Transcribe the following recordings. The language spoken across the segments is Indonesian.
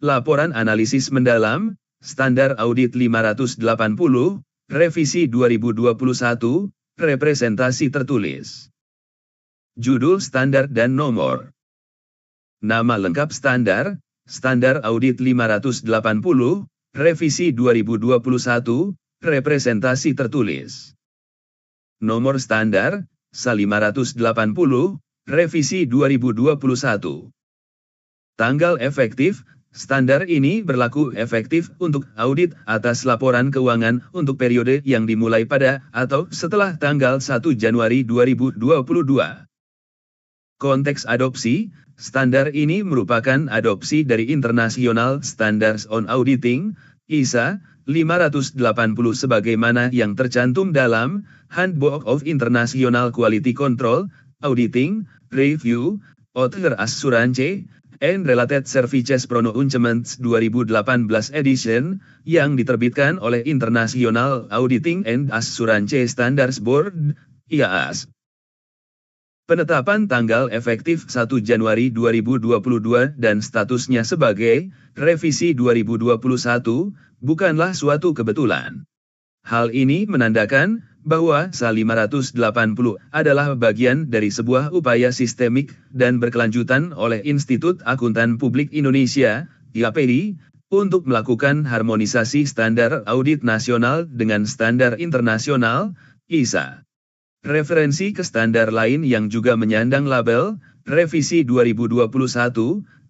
Laporan analisis mendalam, Standar Audit 580, Revisi 2021, Representasi tertulis. Judul Standar dan Nomor. Nama lengkap Standar, Standar Audit 580, Revisi 2021, Representasi tertulis. Nomor Standar, SA580, Revisi 2021. Tanggal efektif, standar ini berlaku efektif untuk audit atas laporan keuangan untuk periode yang dimulai pada atau setelah tanggal 1 Januari 2022. Konteks adopsi, standar ini merupakan adopsi dari International Standards on Auditing, ISA, 580 sebagaimana yang tercantum dalam Handbook of International Quality Control, Auditing, Review, Author Assurance, and Related Services Pronouncements 2018 edition, yang diterbitkan oleh International Auditing and Assurance Standards Board, IAS. Penetapan tanggal efektif 1 Januari 2022 dan statusnya sebagai revisi 2021 bukanlah suatu kebetulan. Hal ini menandakan bahwa SA 580 adalah bagian dari sebuah upaya sistemik dan berkelanjutan oleh Institut Akuntan Publik Indonesia, IAPI, untuk melakukan harmonisasi standar audit nasional dengan standar internasional, ISA. Referensi ke standar lain yang juga menyandang label revisi 2021,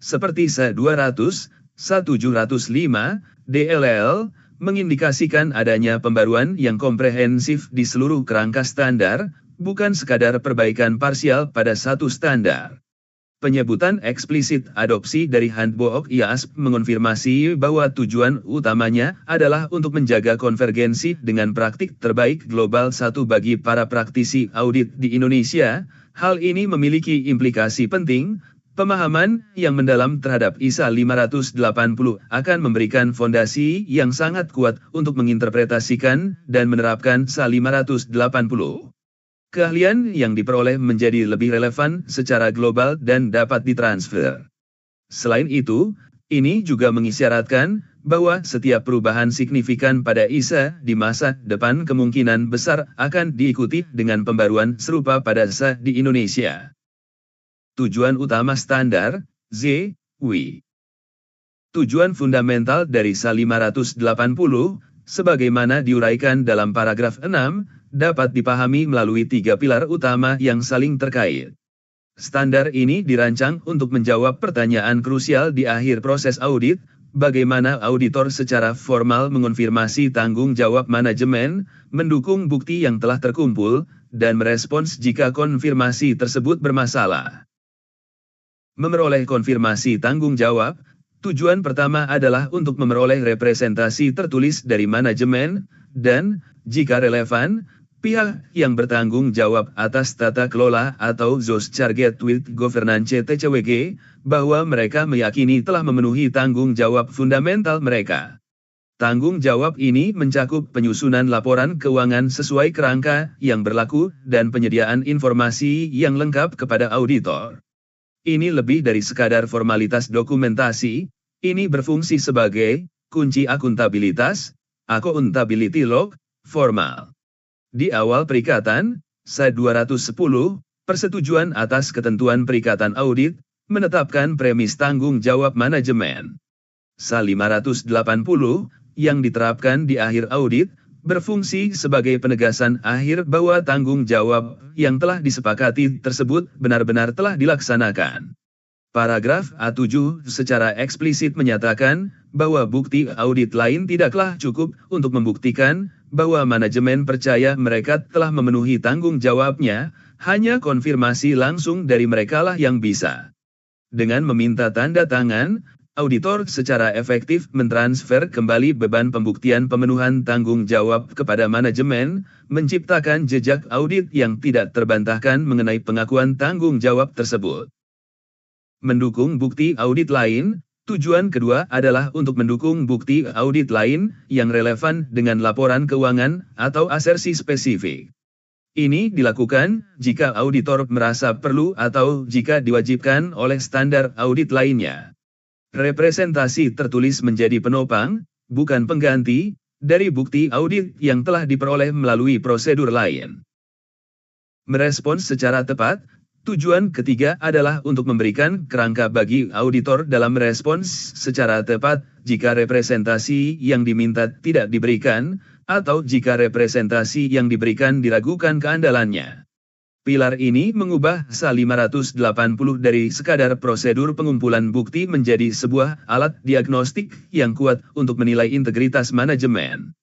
seperti SA 200, SA 705, DLL, mengindikasikan adanya pembaruan yang komprehensif di seluruh kerangka standar, bukan sekadar perbaikan parsial pada satu standar. Penyebutan eksplisit adopsi dari Handbook IAS mengonfirmasi bahwa tujuan utamanya adalah untuk menjaga konvergensi dengan praktik terbaik global satu bagi para praktisi audit di Indonesia. Hal ini memiliki implikasi penting. Pemahaman yang mendalam terhadap ISA 580 akan memberikan fondasi yang sangat kuat untuk menginterpretasikan dan menerapkan SA 580. Keahlian yang diperoleh menjadi lebih relevan secara global dan dapat ditransfer. Selain itu, ini juga mengisyaratkan bahwa setiap perubahan signifikan pada ISA di masa depan kemungkinan besar akan diikuti dengan pembaruan serupa pada SA di Indonesia. Tujuan utama standar, ZW. Tujuan fundamental dari SA 580, sebagaimana diuraikan dalam paragraf 6, dapat dipahami melalui 3 pilar utama yang saling terkait. Standar ini dirancang untuk menjawab pertanyaan krusial di akhir proses audit, bagaimana auditor secara formal mengonfirmasi tanggung jawab manajemen, mendukung bukti yang telah terkumpul, dan merespons jika konfirmasi tersebut bermasalah. Memperoleh konfirmasi tanggung jawab, tujuan pertama adalah untuk memperoleh representasi tertulis dari manajemen, dan, jika relevan, pihak yang bertanggung jawab atas tata kelola atau those charged with governance TCWG, bahwa mereka meyakini telah memenuhi tanggung jawab fundamental mereka. Tanggung jawab ini mencakup penyusunan laporan keuangan sesuai kerangka yang berlaku dan penyediaan informasi yang lengkap kepada auditor. Ini lebih dari sekadar formalitas dokumentasi, ini berfungsi sebagai kunci akuntabilitas, accountability log, formal. Di awal perikatan, SA 210, persetujuan atas ketentuan perikatan audit, menetapkan premis tanggung jawab manajemen. SA 580, yang diterapkan di akhir audit, berfungsi sebagai penegasan akhir bahwa tanggung jawab yang telah disepakati tersebut benar-benar telah dilaksanakan. Paragraf A7 secara eksplisit menyatakan bahwa bukti audit lain tidaklah cukup untuk membuktikan bahwa manajemen percaya mereka telah memenuhi tanggung jawabnya, hanya konfirmasi langsung dari merekalah yang bisa. Dengan meminta tanda tangan, auditor secara efektif mentransfer kembali beban pembuktian pemenuhan tanggung jawab kepada manajemen, menciptakan jejak audit yang tidak terbantahkan mengenai pengakuan tanggung jawab tersebut. Mendukung bukti audit lain, tujuan kedua adalah untuk mendukung bukti audit lain yang relevan dengan laporan keuangan atau asersi spesifik. Ini dilakukan jika auditor merasa perlu atau jika diwajibkan oleh standar audit lainnya. Representasi tertulis menjadi penopang, bukan pengganti, dari bukti audit yang telah diperoleh melalui prosedur lain. Merespons secara tepat, tujuan ketiga adalah untuk memberikan kerangka bagi auditor dalam merespons secara tepat jika representasi yang diminta tidak diberikan, atau jika representasi yang diberikan diragukan keandalannya. Pilar ini mengubah SA 580 dari sekadar prosedur pengumpulan bukti menjadi sebuah alat diagnostik yang kuat untuk menilai integritas manajemen.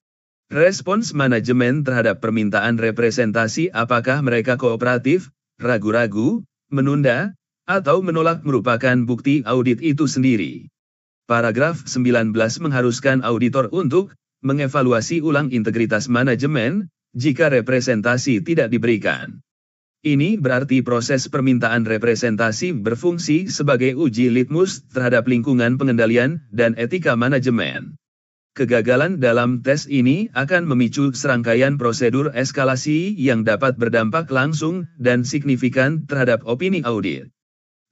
Respons manajemen terhadap permintaan representasi apakah mereka kooperatif, ragu-ragu, menunda, atau menolak merupakan bukti audit itu sendiri. Paragraf 19 mengharuskan auditor untuk mengevaluasi ulang integritas manajemen jika representasi tidak diberikan. Ini berarti proses permintaan representasi berfungsi sebagai uji litmus terhadap lingkungan pengendalian dan etika manajemen. Kegagalan dalam tes ini akan memicu serangkaian prosedur eskalasi yang dapat berdampak langsung dan signifikan terhadap opini audit.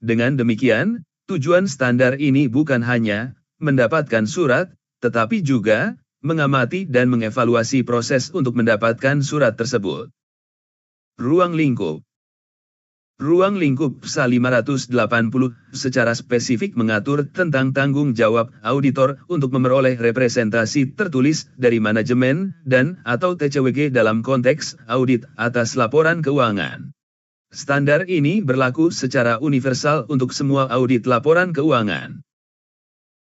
Dengan demikian, tujuan standar ini bukan hanya mendapatkan surat, tetapi juga mengamati dan mengevaluasi proses untuk mendapatkan surat tersebut. Ruang lingkup. Ruang lingkup SA 580 secara spesifik mengatur tentang tanggung jawab auditor untuk memperoleh representasi tertulis dari manajemen dan atau TCWG dalam konteks audit atas laporan keuangan. Standar ini berlaku secara universal untuk semua audit laporan keuangan.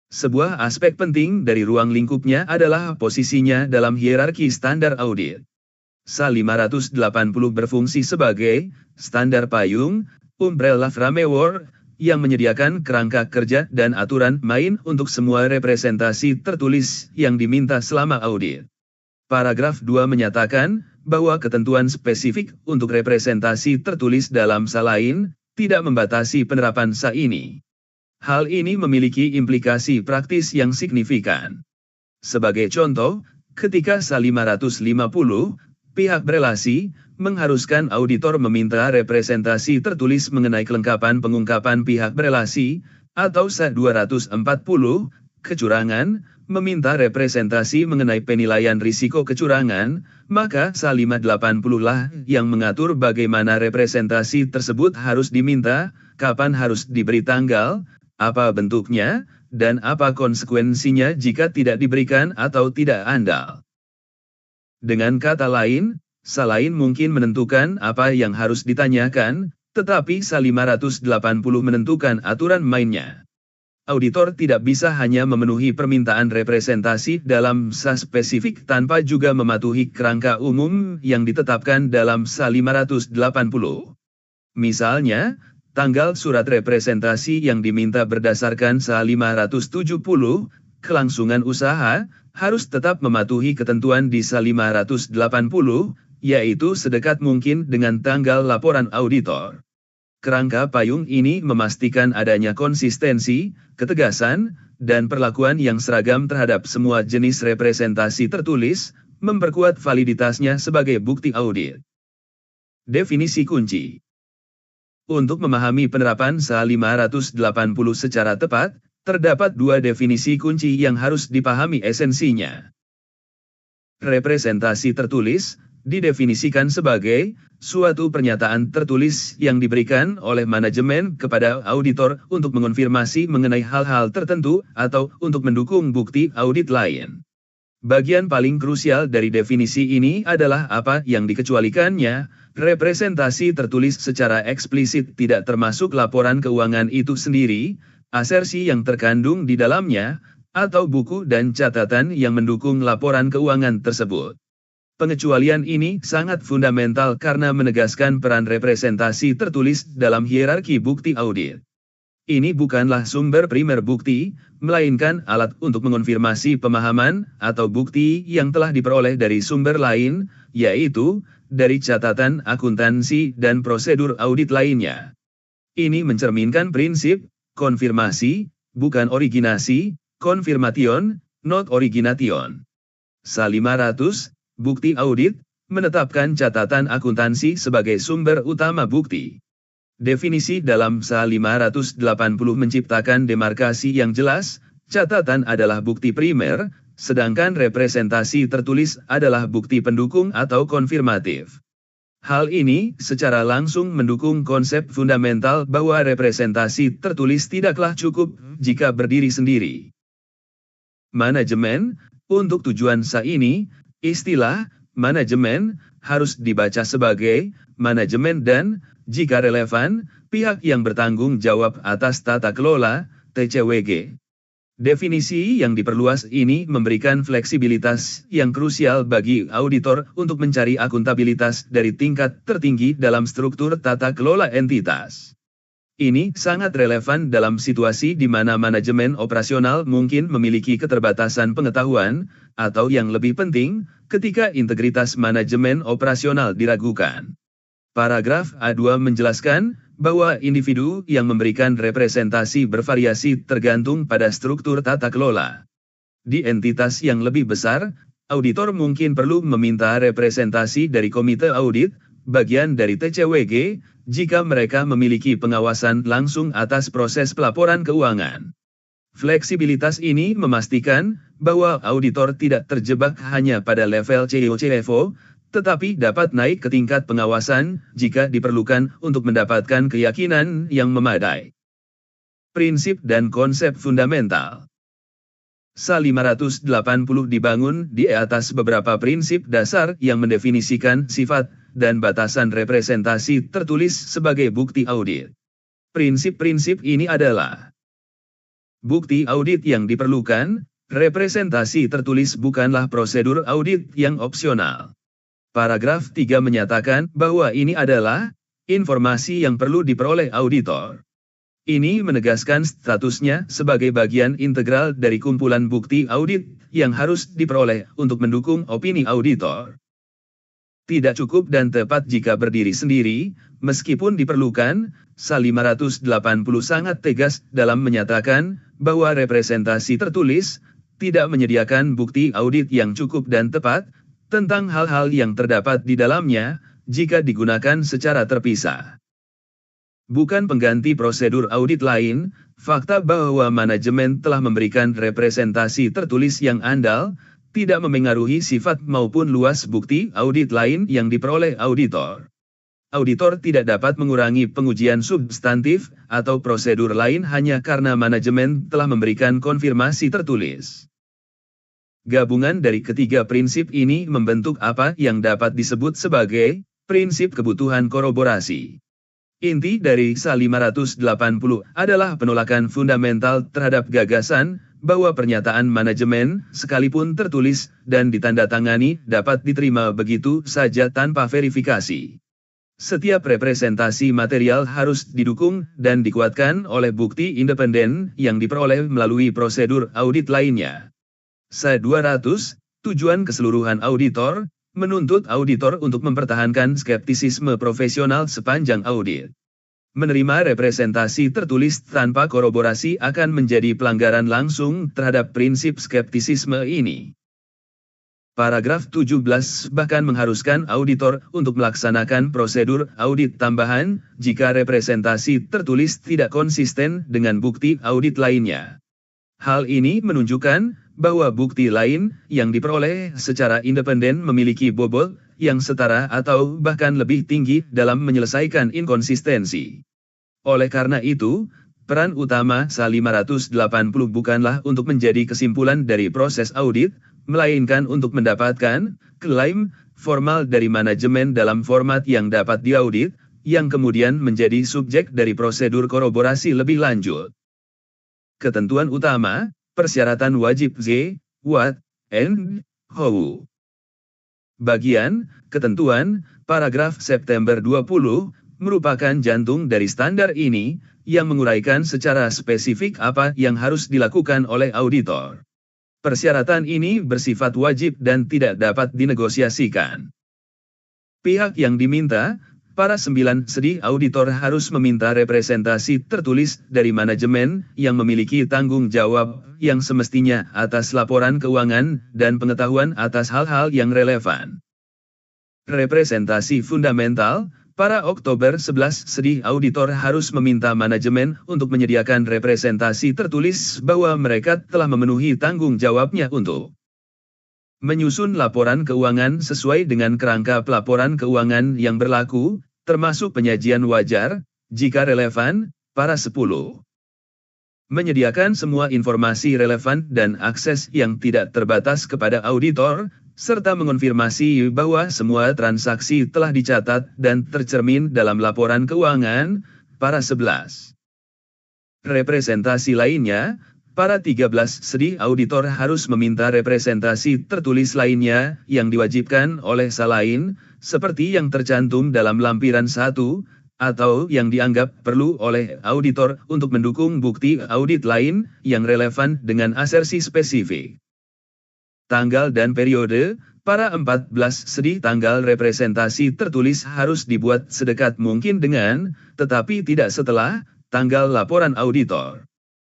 Sebuah aspek penting dari ruang lingkupnya adalah posisinya dalam hierarki standar audit. SA 580 berfungsi sebagai standar payung, umbrella framework, yang menyediakan kerangka kerja dan aturan main untuk semua representasi tertulis yang diminta selama audit. Paragraf 2 menyatakan bahwa ketentuan spesifik untuk representasi tertulis dalam SA lain tidak membatasi penerapan SA ini. Hal ini memiliki implikasi praktis yang signifikan. Sebagai contoh, ketika SA 550, pihak berelasi mengharuskan auditor meminta representasi tertulis mengenai kelengkapan pengungkapan pihak berelasi, atau SA 240, kecurangan, meminta representasi mengenai penilaian risiko kecurangan, maka SA 580 lah yang mengatur bagaimana representasi tersebut harus diminta, kapan harus diberi tanggal, apa bentuknya, dan apa konsekuensinya jika tidak diberikan atau tidak andal. Dengan kata lain, SA lain mungkin menentukan apa yang harus ditanyakan, tetapi SA 580 menentukan aturan mainnya. Auditor tidak bisa hanya memenuhi permintaan representasi dalam SA spesifik tanpa juga mematuhi kerangka umum yang ditetapkan dalam SA 580. Misalnya, tanggal surat representasi yang diminta berdasarkan SA 570, kelangsungan usaha, harus tetap mematuhi ketentuan di SA 580, yaitu sedekat mungkin dengan tanggal laporan auditor. Kerangka payung ini memastikan adanya konsistensi, ketegasan, dan perlakuan yang seragam terhadap semua jenis representasi tertulis, memperkuat validitasnya sebagai bukti audit. Definisi kunci. Untuk memahami penerapan SA 580 secara tepat, terdapat dua definisi kunci yang harus dipahami esensinya. Representasi tertulis didefinisikan sebagai suatu pernyataan tertulis yang diberikan oleh manajemen kepada auditor untuk mengonfirmasi mengenai hal-hal tertentu atau untuk mendukung bukti audit lain. Bagian paling krusial dari definisi ini adalah apa yang dikecualikannya. Representasi tertulis secara eksplisit tidak termasuk laporan keuangan itu sendiri, asersi yang terkandung di dalamnya, atau buku dan catatan yang mendukung laporan keuangan tersebut. Pengecualian ini sangat fundamental karena menegaskan peran representasi tertulis dalam hierarki bukti audit. Ini bukanlah sumber primer bukti, melainkan alat untuk mengonfirmasi pemahaman atau bukti yang telah diperoleh dari sumber lain, yaitu dari catatan akuntansi dan prosedur audit lainnya. Ini mencerminkan prinsip konfirmasi, bukan originasi, confirmation, not origination. SA 500, bukti audit, menetapkan catatan akuntansi sebagai sumber utama bukti. Definisi dalam SA 580 menciptakan demarkasi yang jelas, catatan adalah bukti primer, sedangkan representasi tertulis adalah bukti pendukung atau konfirmatif. Hal ini secara langsung mendukung konsep fundamental bahwa representasi tertulis tidaklah cukup jika berdiri sendiri. Manajemen, untuk tujuan SA ini, istilah manajemen harus dibaca sebagai manajemen dan, jika relevan, pihak yang bertanggung jawab atas tata kelola, TCWG. Definisi yang diperluas ini memberikan fleksibilitas yang krusial bagi auditor untuk mencari akuntabilitas dari tingkat tertinggi dalam struktur tata kelola entitas. Ini sangat relevan dalam situasi di mana manajemen operasional mungkin memiliki keterbatasan pengetahuan, atau yang lebih penting, ketika integritas manajemen operasional diragukan. Paragraf A2 menjelaskan bahwa individu yang memberikan representasi bervariasi tergantung pada struktur tata kelola. Di entitas yang lebih besar, auditor mungkin perlu meminta representasi dari komite audit, bagian dari TCWG, jika mereka memiliki pengawasan langsung atas proses pelaporan keuangan. Fleksibilitas ini memastikan bahwa auditor tidak terjebak hanya pada level CEO/CFO, tetapi dapat naik ke tingkat pengawasan jika diperlukan untuk mendapatkan keyakinan yang memadai. Prinsip dan konsep fundamental. SA 580 dibangun di atas beberapa prinsip dasar yang mendefinisikan sifat dan batasan representasi tertulis sebagai bukti audit. Prinsip-prinsip ini adalah: bukti audit yang diperlukan, representasi tertulis bukanlah prosedur audit yang opsional. Paragraf 3 menyatakan bahwa ini adalah informasi yang perlu diperoleh auditor. Ini menegaskan statusnya sebagai bagian integral dari kumpulan bukti audit yang harus diperoleh untuk mendukung opini auditor. Tidak cukup dan tepat jika berdiri sendiri, meskipun diperlukan, SA 580 sangat tegas dalam menyatakan bahwa representasi tertulis tidak menyediakan bukti audit yang cukup dan tepat tentang hal-hal yang terdapat di dalamnya jika digunakan secara terpisah. Bukan pengganti prosedur audit lain, fakta bahwa manajemen telah memberikan representasi tertulis yang andal tidak memengaruhi sifat maupun luas bukti audit lain yang diperoleh auditor. Auditor tidak dapat mengurangi pengujian substantif atau prosedur lain hanya karena manajemen telah memberikan konfirmasi tertulis. Gabungan dari ketiga prinsip ini membentuk apa yang dapat disebut sebagai prinsip kebutuhan koroborasi. Inti dari SA 580 adalah penolakan fundamental terhadap gagasan bahwa pernyataan manajemen, sekalipun tertulis dan ditandatangani, dapat diterima begitu saja tanpa verifikasi. Setiap representasi material harus didukung dan dikuatkan oleh bukti independen yang diperoleh melalui prosedur audit lainnya. SA 200, tujuan keseluruhan auditor, menuntut auditor untuk mempertahankan skeptisisme profesional sepanjang audit. Menerima representasi tertulis tanpa koroborasi akan menjadi pelanggaran langsung terhadap prinsip skeptisisme ini. Paragraf 17 bahkan mengharuskan auditor untuk melaksanakan prosedur audit tambahan jika representasi tertulis tidak konsisten dengan bukti audit lainnya. Hal ini menunjukkan bahwa bukti lain yang diperoleh secara independen memiliki bobot yang setara atau bahkan lebih tinggi dalam menyelesaikan inkonsistensi. Oleh karena itu, peran utama SA 580 bukanlah untuk menjadi kesimpulan dari proses audit, melainkan untuk mendapatkan klaim formal dari manajemen dalam format yang dapat diaudit, yang kemudian menjadi subjek dari prosedur koroborasi lebih lanjut. Ketentuan utama, persyaratan wajib Z, what, and how. Bagian, ketentuan, paragraf September 20, merupakan jantung dari standar ini, yang menguraikan secara spesifik apa yang harus dilakukan oleh auditor. Persyaratan ini bersifat wajib dan tidak dapat dinegosiasikan. Pihak yang diminta, para 9 sedi auditor harus meminta representasi tertulis dari manajemen yang memiliki tanggung jawab yang semestinya atas laporan keuangan dan pengetahuan atas hal-hal yang relevan. Representasi fundamental, Pada Oktober 11 sedih auditor harus meminta manajemen untuk menyediakan representasi tertulis bahwa mereka telah memenuhi tanggung jawabnya untuk menyusun laporan keuangan sesuai dengan kerangka pelaporan keuangan yang berlaku, termasuk penyajian wajar, jika relevan, para 10. Menyediakan semua informasi relevan dan akses yang tidak terbatas kepada auditor, serta mengonfirmasi bahwa semua transaksi telah dicatat dan tercermin dalam laporan keuangan, para 11. Representasi lainnya, para 13 sedih auditor harus meminta representasi tertulis lainnya yang diwajibkan oleh salain, seperti yang tercantum dalam lampiran 1, atau yang dianggap perlu oleh auditor untuk mendukung bukti audit lain yang relevan dengan asersi spesifik. Tanggal dan periode, para 14 sedih tanggal representasi tertulis harus dibuat sedekat mungkin dengan, tetapi tidak setelah, tanggal laporan auditor.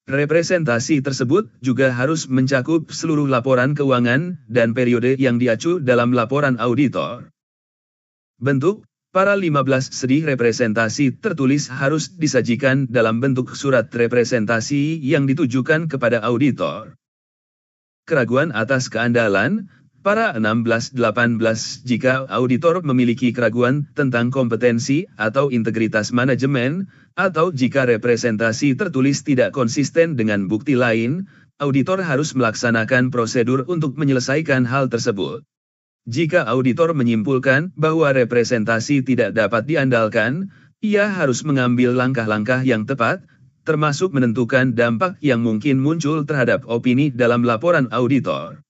Representasi tersebut juga harus mencakup seluruh laporan keuangan dan periode yang diacu dalam laporan auditor. Bentuk, para 15 sedih representasi tertulis harus disajikan dalam bentuk surat representasi yang ditujukan kepada auditor. Keraguan atas keandalan, para 16-18 jika auditor memiliki keraguan tentang kompetensi atau integritas manajemen, atau jika representasi tertulis tidak konsisten dengan bukti lain, auditor harus melaksanakan prosedur untuk menyelesaikan hal tersebut. Jika auditor menyimpulkan bahwa representasi tidak dapat diandalkan, ia harus mengambil langkah-langkah yang tepat, termasuk menentukan dampak yang mungkin muncul terhadap opini dalam laporan auditor.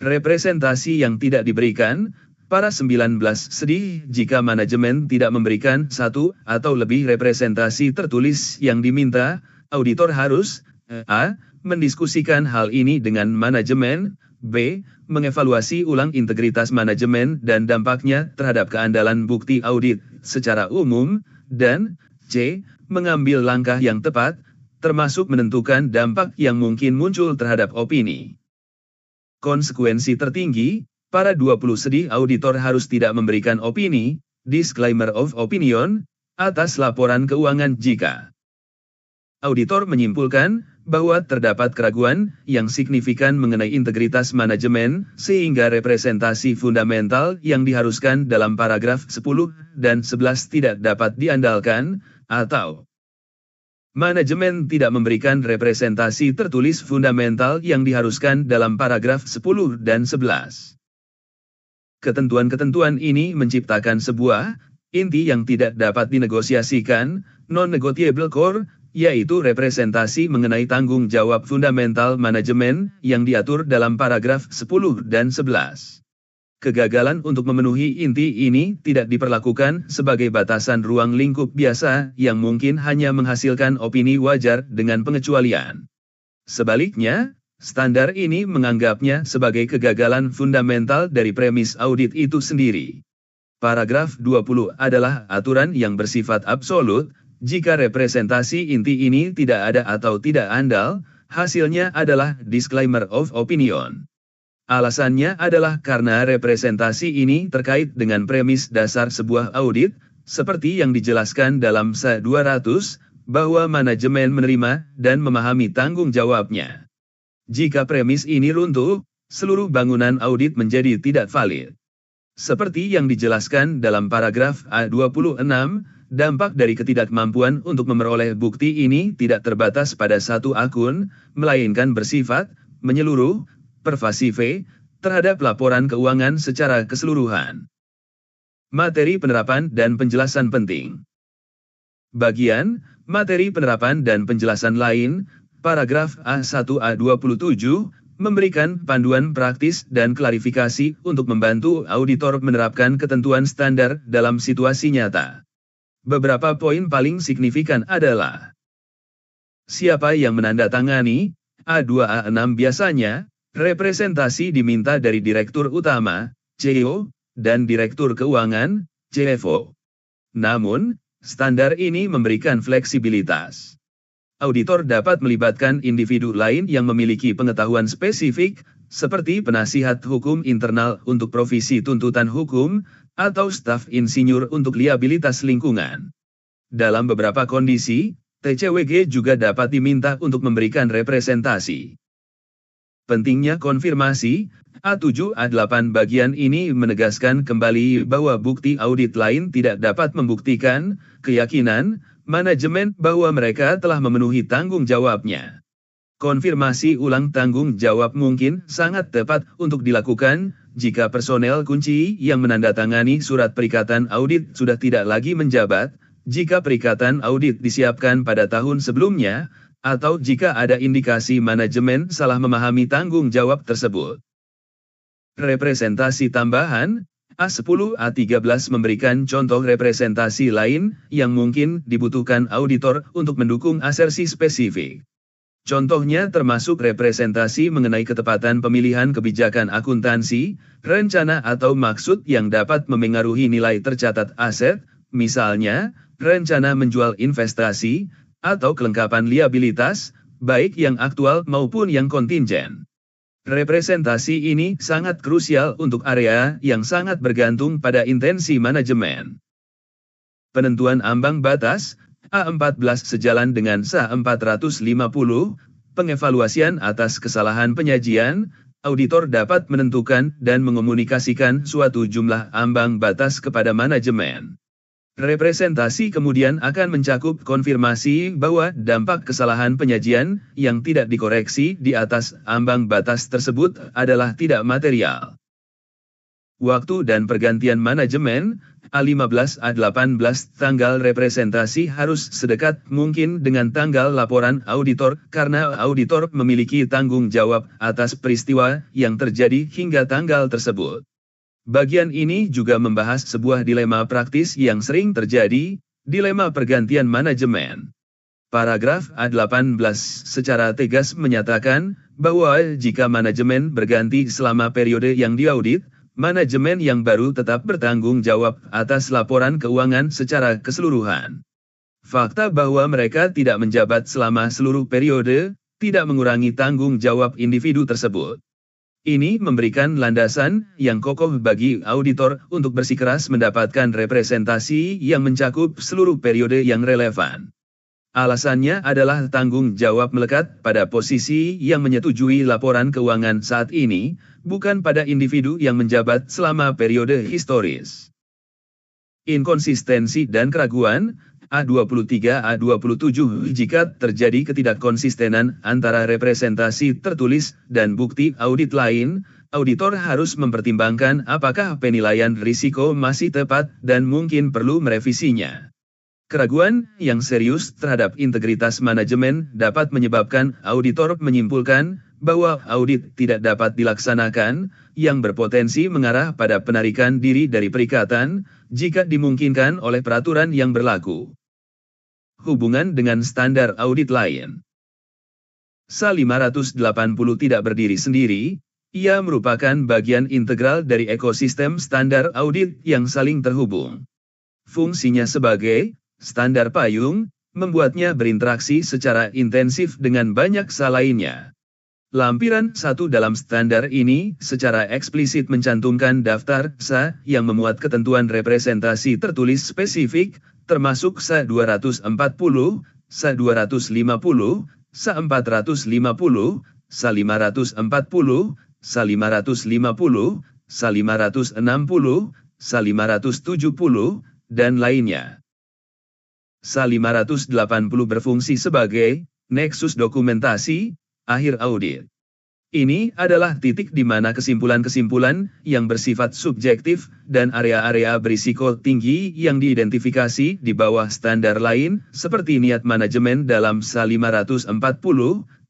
Representasi yang tidak diberikan, para 19 sedih jika manajemen tidak memberikan satu atau lebih representasi tertulis yang diminta, auditor harus a. mendiskusikan hal ini dengan manajemen, b. mengevaluasi ulang integritas manajemen dan dampaknya terhadap keandalan bukti audit secara umum, dan c. mengambil langkah yang tepat, termasuk menentukan dampak yang mungkin muncul terhadap opini. Konsekuensi tertinggi, para 20 sedih auditor harus tidak memberikan opini, disclaimer of opinion, atas laporan keuangan jika auditor menyimpulkan bahwa terdapat keraguan yang signifikan mengenai integritas manajemen, sehingga representasi fundamental yang diharuskan dalam paragraf 10 dan 11 tidak dapat diandalkan, atau manajemen tidak memberikan representasi tertulis fundamental yang diharuskan dalam paragraf 10 dan 11. Ketentuan-ketentuan ini menciptakan sebuah inti yang tidak dapat dinegosiasikan, non-negotiable core, yaitu representasi mengenai tanggung jawab fundamental manajemen yang diatur dalam paragraf 10 dan 11. Kegagalan untuk memenuhi inti ini tidak diperlakukan sebagai batasan ruang lingkup biasa yang mungkin hanya menghasilkan opini wajar dengan pengecualian. Sebaliknya, standar ini menganggapnya sebagai kegagalan fundamental dari premis audit itu sendiri. Paragraf 20 adalah aturan yang bersifat absolut. Jika representasi inti ini tidak ada atau tidak andal, hasilnya adalah disclaimer of opinion. Alasannya adalah karena representasi ini terkait dengan premis dasar sebuah audit, seperti yang dijelaskan dalam SA 200, bahwa manajemen menerima dan memahami tanggung jawabnya. Jika premis ini runtuh, seluruh bangunan audit menjadi tidak valid. Seperti yang dijelaskan dalam paragraf A26, dampak dari ketidakmampuan untuk memperoleh bukti ini tidak terbatas pada satu akun, melainkan bersifat menyeluruh, pervasif, terhadap laporan keuangan secara keseluruhan. Materi penerapan dan penjelasan penting. Bagian, materi penerapan dan penjelasan lain, paragraf A1-A27, memberikan panduan praktis dan klarifikasi untuk membantu auditor menerapkan ketentuan standar dalam situasi nyata. Beberapa poin paling signifikan adalah: siapa yang menandatangani? A2-A6 biasanya, representasi diminta dari Direktur Utama, CEO, dan Direktur Keuangan, CFO. Namun, standar ini memberikan fleksibilitas. Auditor dapat melibatkan individu lain yang memiliki pengetahuan spesifik, seperti penasihat hukum internal untuk provisi tuntutan hukum, atau staf insinyur untuk liabilitas lingkungan. Dalam beberapa kondisi, TCWG juga dapat diminta untuk memberikan representasi. Pentingnya konfirmasi, A7-A8 bagian ini menegaskan kembali bahwa bukti audit lain tidak dapat membuktikan keyakinan manajemen bahwa mereka telah memenuhi tanggung jawabnya. Konfirmasi ulang tanggung jawab mungkin sangat tepat untuk dilakukan jika personel kunci yang menandatangani surat perikatan audit sudah tidak lagi menjabat, jika perikatan audit disiapkan pada tahun sebelumnya, atau jika ada indikasi manajemen salah memahami tanggung jawab tersebut. Representasi tambahan, A10-A13 memberikan contoh representasi lain yang mungkin dibutuhkan auditor untuk mendukung asersi spesifik. Contohnya termasuk representasi mengenai ketepatan pemilihan kebijakan akuntansi, rencana atau maksud yang dapat memengaruhi nilai tercatat aset, misalnya, rencana menjual investasi, atau kelengkapan liabilitas, baik yang aktual maupun yang kontingen. Representasi ini sangat krusial untuk area yang sangat bergantung pada intensi manajemen. Penentuan ambang batas, A14 sejalan dengan SA450, pengevaluasian atas kesalahan penyajian, auditor dapat menentukan dan mengomunikasikan suatu jumlah ambang batas kepada manajemen. Representasi kemudian akan mencakup konfirmasi bahwa dampak kesalahan penyajian yang tidak dikoreksi di atas ambang batas tersebut adalah tidak material. Waktu dan pergantian manajemen, A15-A18 tanggal representasi harus sedekat mungkin dengan tanggal laporan auditor karena auditor memiliki tanggung jawab atas peristiwa yang terjadi hingga tanggal tersebut. Bagian ini juga membahas sebuah dilema praktis yang sering terjadi, dilema pergantian manajemen. Paragraf A18 secara tegas menyatakan bahwa jika manajemen berganti selama periode yang diaudit, manajemen yang baru tetap bertanggung jawab atas laporan keuangan secara keseluruhan. Fakta bahwa mereka tidak menjabat selama seluruh periode, tidak mengurangi tanggung jawab individu tersebut. Ini memberikan landasan yang kokoh bagi auditor untuk bersikeras mendapatkan representasi yang mencakup seluruh periode yang relevan. Alasannya adalah tanggung jawab melekat pada posisi yang menyetujui laporan keuangan saat ini, bukan pada individu yang menjabat selama periode historis. Inkonsistensi dan keraguan, A23-A27 jika terjadi ketidakkonsistenan antara representasi tertulis dan bukti audit lain, auditor harus mempertimbangkan apakah penilaian risiko masih tepat dan mungkin perlu merevisinya. Keraguan yang serius terhadap integritas manajemen dapat menyebabkan auditor menyimpulkan bahwa audit tidak dapat dilaksanakan, yang berpotensi mengarah pada penarikan diri dari perikatan, jika dimungkinkan oleh peraturan yang berlaku. Hubungan dengan standar audit lain. SA 580 tidak berdiri sendiri, ia merupakan bagian integral dari ekosistem standar audit yang saling terhubung. Fungsinya sebagai standar payung, membuatnya berinteraksi secara intensif dengan banyak SA lainnya. Lampiran 1 dalam standar ini secara eksplisit mencantumkan daftar SA yang memuat ketentuan representasi tertulis spesifik, termasuk SA 240, SA 250, SA 450, SA 540, SA 550, SA 560, SA 570, dan lainnya. SA 580 berfungsi sebagai neksus dokumentasi akhir audit. Ini adalah titik di mana kesimpulan-kesimpulan yang bersifat subjektif dan area-area berisiko tinggi yang diidentifikasi di bawah standar lain seperti niat manajemen dalam SA 540,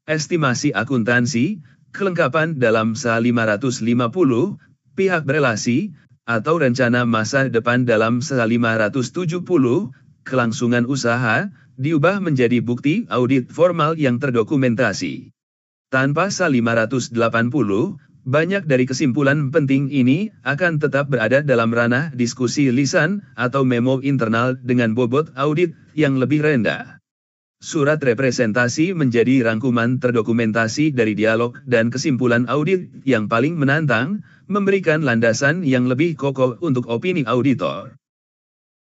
estimasi akuntansi, kelengkapan dalam SA 550, pihak berelasi, atau rencana masa depan dalam SA 570, kelangsungan usaha, diubah menjadi bukti audit formal yang terdokumentasi. Tanpa SA 580, banyak dari kesimpulan penting ini akan tetap berada dalam ranah diskusi lisan atau memo internal dengan bobot audit yang lebih rendah. Surat representasi menjadi rangkuman terdokumentasi dari dialog dan kesimpulan audit yang paling menantang, memberikan landasan yang lebih kokoh untuk opini auditor.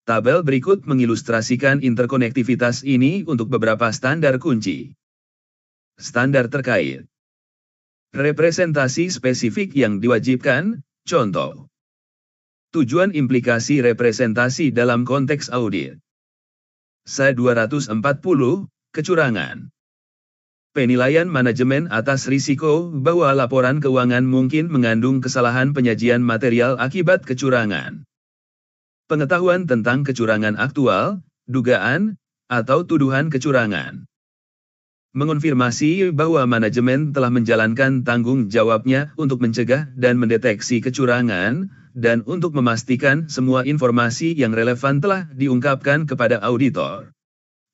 Tabel berikut mengilustrasikan interkonektivitas ini untuk beberapa standar kunci. Standar terkait. Representasi spesifik yang diwajibkan, contoh. Tujuan implikasi representasi dalam konteks audit. SA-240, kecurangan. Penilaian manajemen atas risiko bahwa laporan keuangan mungkin mengandung kesalahan penyajian material akibat kecurangan. Pengetahuan tentang kecurangan aktual, dugaan, atau tuduhan kecurangan. Mengonfirmasi bahwa manajemen telah menjalankan tanggung jawabnya untuk mencegah dan mendeteksi kecurangan, dan untuk memastikan semua informasi yang relevan telah diungkapkan kepada auditor.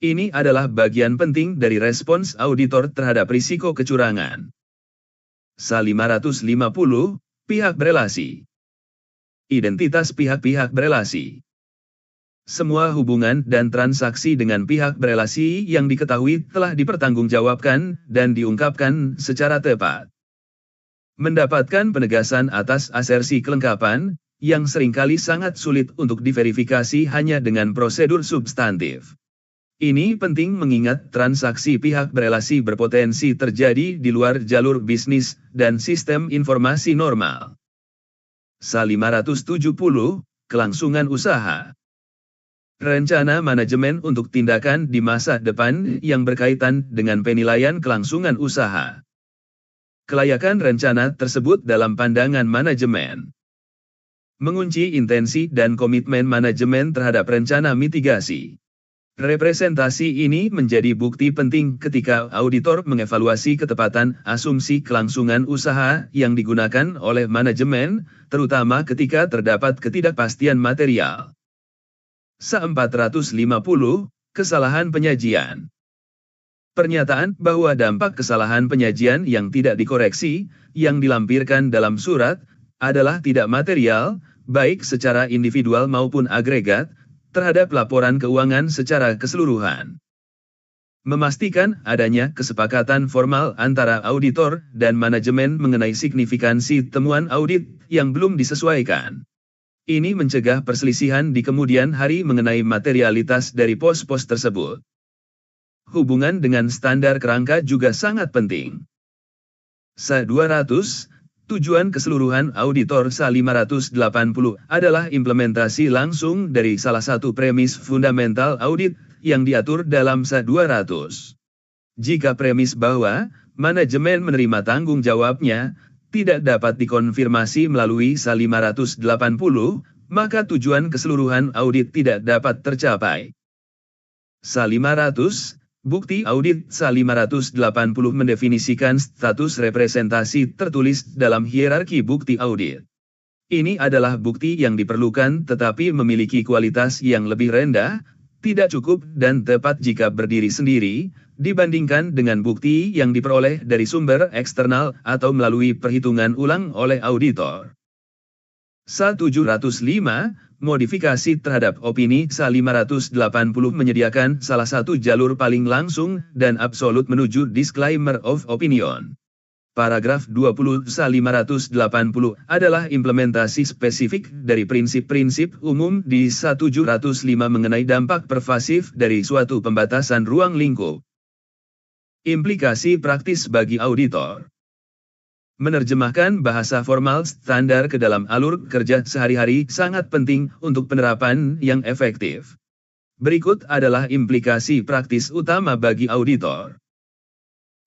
Ini adalah bagian penting dari respons auditor terhadap risiko kecurangan. SA-550, pihak berelasi. Identitas pihak-pihak berelasi. Semua hubungan dan transaksi dengan pihak berelasi yang diketahui telah dipertanggungjawabkan dan diungkapkan secara tepat. Mendapatkan penegasan atas asersi kelengkapan, yang seringkali sangat sulit untuk diverifikasi hanya dengan prosedur substantif. Ini penting mengingat transaksi pihak berelasi berpotensi terjadi di luar jalur bisnis dan sistem informasi normal. SA-570, kelangsungan usaha. Rencana manajemen untuk tindakan di masa depan yang berkaitan dengan penilaian kelangsungan usaha. Kelayakan rencana tersebut dalam pandangan manajemen. Mengunci intensi dan komitmen manajemen terhadap rencana mitigasi. Representasi ini menjadi bukti penting ketika auditor mengevaluasi ketepatan asumsi kelangsungan usaha yang digunakan oleh manajemen, terutama ketika terdapat ketidakpastian material. SA-450, kesalahan penyajian. Pernyataan bahwa dampak kesalahan penyajian yang tidak dikoreksi, yang dilampirkan dalam surat, adalah tidak material, baik secara individual maupun agregat, terhadap laporan keuangan secara keseluruhan. Memastikan adanya kesepakatan formal antara auditor dan manajemen mengenai signifikansi temuan audit yang belum disesuaikan. Ini mencegah perselisihan di kemudian hari mengenai materialitas dari pos-pos tersebut. Hubungan dengan standar kerangka juga sangat penting. SA-200, tujuan keseluruhan auditor SA-580 adalah implementasi langsung dari salah satu premis fundamental audit yang diatur dalam SA-200. Jika premis bahwa manajemen menerima tanggung jawabnya tidak dapat dikonfirmasi melalui SA-580, maka tujuan keseluruhan audit tidak dapat tercapai. SA-500, bukti audit SA-580 mendefinisikan status representasi tertulis dalam hierarki bukti audit. Ini adalah bukti yang diperlukan tetapi memiliki kualitas yang lebih rendah, tidak cukup dan tepat jika berdiri sendiri, dibandingkan dengan bukti yang diperoleh dari sumber eksternal atau melalui perhitungan ulang oleh auditor. SA-705, modifikasi terhadap opini SA-580 menyediakan salah satu jalur paling langsung dan absolut menuju disclaimer of opinion. Paragraf 20 SA-580 adalah implementasi spesifik dari prinsip-prinsip umum di SA-705 mengenai dampak pervasif dari suatu pembatasan ruang lingkup. Implikasi praktis bagi auditor. Menerjemahkan bahasa formal standar ke dalam alur kerja sehari-hari sangat penting untuk penerapan yang efektif. Berikut adalah implikasi praktis utama bagi auditor.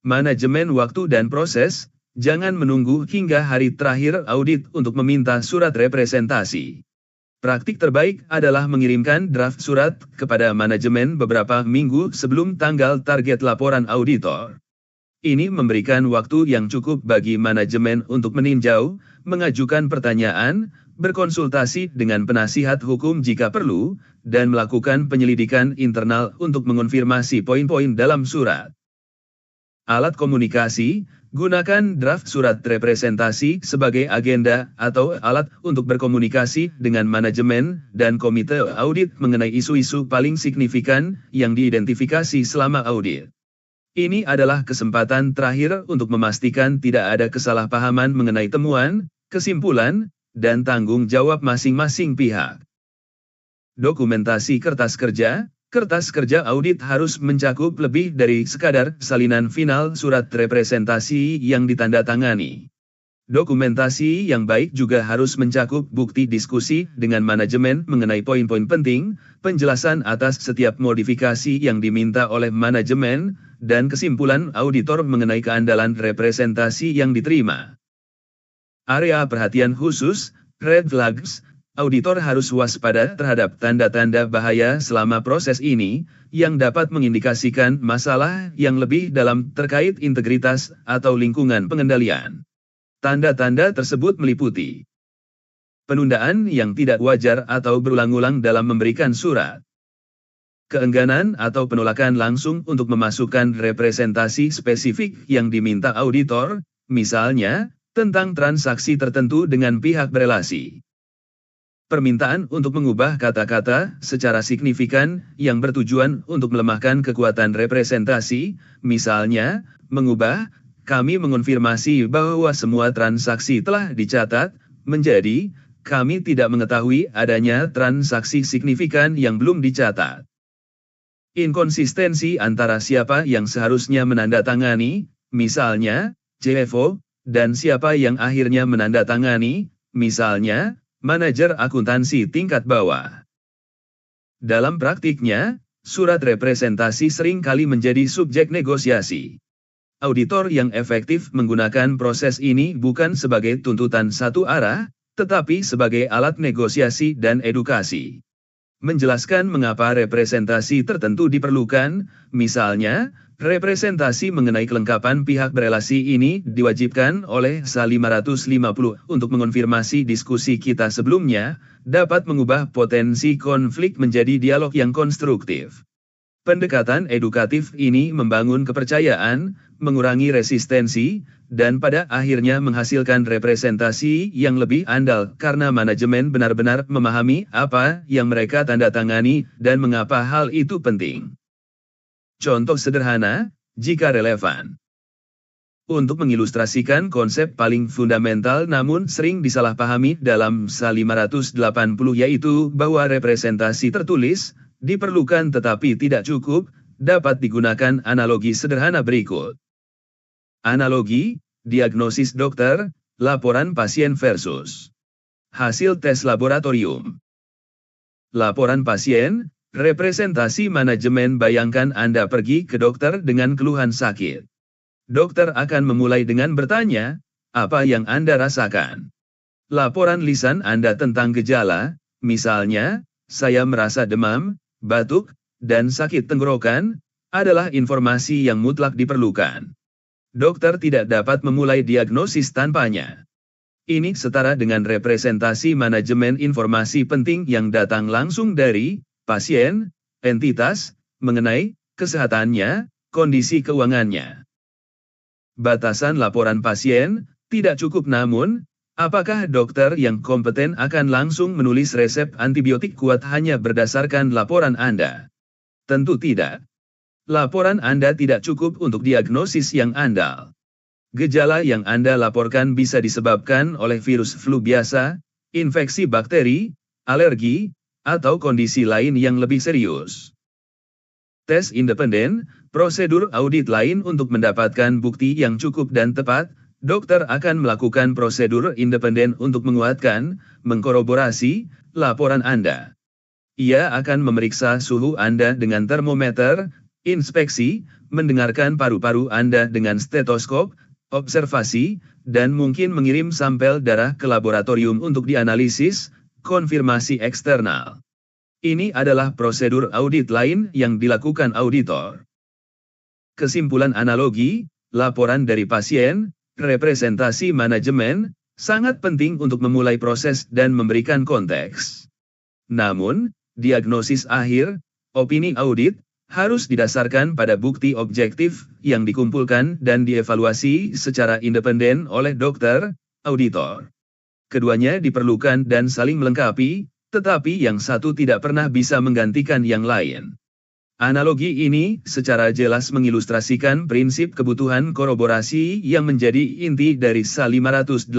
Manajemen waktu dan proses, jangan menunggu hingga hari terakhir audit untuk meminta surat representasi. Praktik terbaik adalah mengirimkan draft surat kepada manajemen beberapa minggu sebelum tanggal target laporan auditor. Ini memberikan waktu yang cukup bagi manajemen untuk meninjau, mengajukan pertanyaan, berkonsultasi dengan penasihat hukum jika perlu, dan melakukan penyelidikan internal untuk mengonfirmasi poin-poin dalam surat. Alat komunikasi, gunakan draft surat representasi sebagai agenda atau alat untuk berkomunikasi dengan manajemen dan komite audit mengenai isu-isu paling signifikan yang diidentifikasi selama audit. Ini adalah kesempatan terakhir untuk memastikan tidak ada kesalahpahaman mengenai temuan, kesimpulan, dan tanggung jawab masing-masing pihak. Dokumentasi kertas kerja. Kertas kerja audit harus mencakup lebih dari sekadar salinan final surat representasi yang ditandatangani. Dokumentasi yang baik juga harus mencakup bukti diskusi dengan manajemen mengenai poin-poin penting, penjelasan atas setiap modifikasi yang diminta oleh manajemen, dan kesimpulan auditor mengenai keandalan representasi yang diterima. Area perhatian khusus, red flags. Auditor harus waspada terhadap tanda-tanda bahaya selama proses ini, yang dapat mengindikasikan masalah yang lebih dalam terkait integritas atau lingkungan pengendalian. Tanda-tanda tersebut meliputi penundaan yang tidak wajar atau berulang-ulang dalam memberikan surat, keengganan atau penolakan langsung untuk memasukkan representasi spesifik yang diminta auditor, misalnya, tentang transaksi tertentu dengan pihak berelasi. Permintaan untuk mengubah kata-kata secara signifikan yang bertujuan untuk melemahkan kekuatan representasi, misalnya, mengubah, kami mengonfirmasi bahwa semua transaksi telah dicatat, menjadi, kami tidak mengetahui adanya transaksi signifikan yang belum dicatat. Inkonsistensi antara siapa yang seharusnya menandatangani, misalnya, CFO, dan siapa yang akhirnya menandatangani, misalnya, manajer akuntansi tingkat bawah. Dalam praktiknya, surat representasi sering kali menjadi subjek negosiasi. Auditor yang efektif menggunakan proses ini bukan sebagai tuntutan satu arah, tetapi sebagai alat negosiasi dan edukasi. Menjelaskan mengapa representasi tertentu diperlukan, misalnya, representasi mengenai kelengkapan pihak berelasi ini diwajibkan oleh SA 550 untuk mengonfirmasi diskusi kita sebelumnya, dapat mengubah potensi konflik menjadi dialog yang konstruktif. Pendekatan edukatif ini membangun kepercayaan, mengurangi resistensi, dan pada akhirnya menghasilkan representasi yang lebih andal karena manajemen benar-benar memahami apa yang mereka tandatangani dan mengapa hal itu penting. Contoh sederhana, jika relevan. Untuk mengilustrasikan konsep paling fundamental namun sering disalahpahami dalam SA 580 yaitu bahwa representasi tertulis, diperlukan tetapi tidak cukup, dapat digunakan analogi sederhana berikut. Analogi, diagnosis dokter, laporan pasien versus hasil tes laboratorium. Laporan pasien, representasi manajemen. Bayangkan Anda pergi ke dokter dengan keluhan sakit. Dokter akan memulai dengan bertanya, apa yang Anda rasakan? Laporan lisan Anda tentang gejala, misalnya, saya merasa demam, batuk, dan sakit tenggorokan, adalah informasi yang mutlak diperlukan. Dokter tidak dapat memulai diagnosis tanpanya. Ini setara dengan representasi manajemen informasi penting yang datang langsung dari pasien, entitas, mengenai kesehatannya, kondisi keuangannya. Batasan laporan pasien tidak cukup namun, apakah dokter yang kompeten akan langsung menulis resep antibiotik kuat hanya berdasarkan laporan Anda? Tentu tidak. Laporan Anda tidak cukup untuk diagnosis yang andal. Gejala yang Anda laporkan bisa disebabkan oleh virus flu biasa, infeksi bakteri, alergi, atau kondisi lain yang lebih serius. Tes independen, prosedur audit lain untuk mendapatkan bukti yang cukup dan tepat, dokter akan melakukan prosedur independen untuk menguatkan, mengkoroborasi, laporan Anda. Ia akan memeriksa suhu Anda dengan termometer, inspeksi, mendengarkan paru-paru Anda dengan stetoskop, observasi, dan mungkin mengirim sampel darah ke laboratorium untuk dianalisis, konfirmasi eksternal. Ini adalah prosedur audit lain yang dilakukan auditor. Kesimpulan analogi, laporan dari pasien, representasi manajemen, sangat penting untuk memulai proses dan memberikan konteks. Namun, diagnosis akhir, opini audit, harus didasarkan pada bukti objektif yang dikumpulkan dan dievaluasi secara independen oleh dokter, auditor. Keduanya diperlukan dan saling melengkapi, tetapi yang satu tidak pernah bisa menggantikan yang lain. Analogi ini secara jelas mengilustrasikan prinsip kebutuhan koroborasi yang menjadi inti dari SA 580.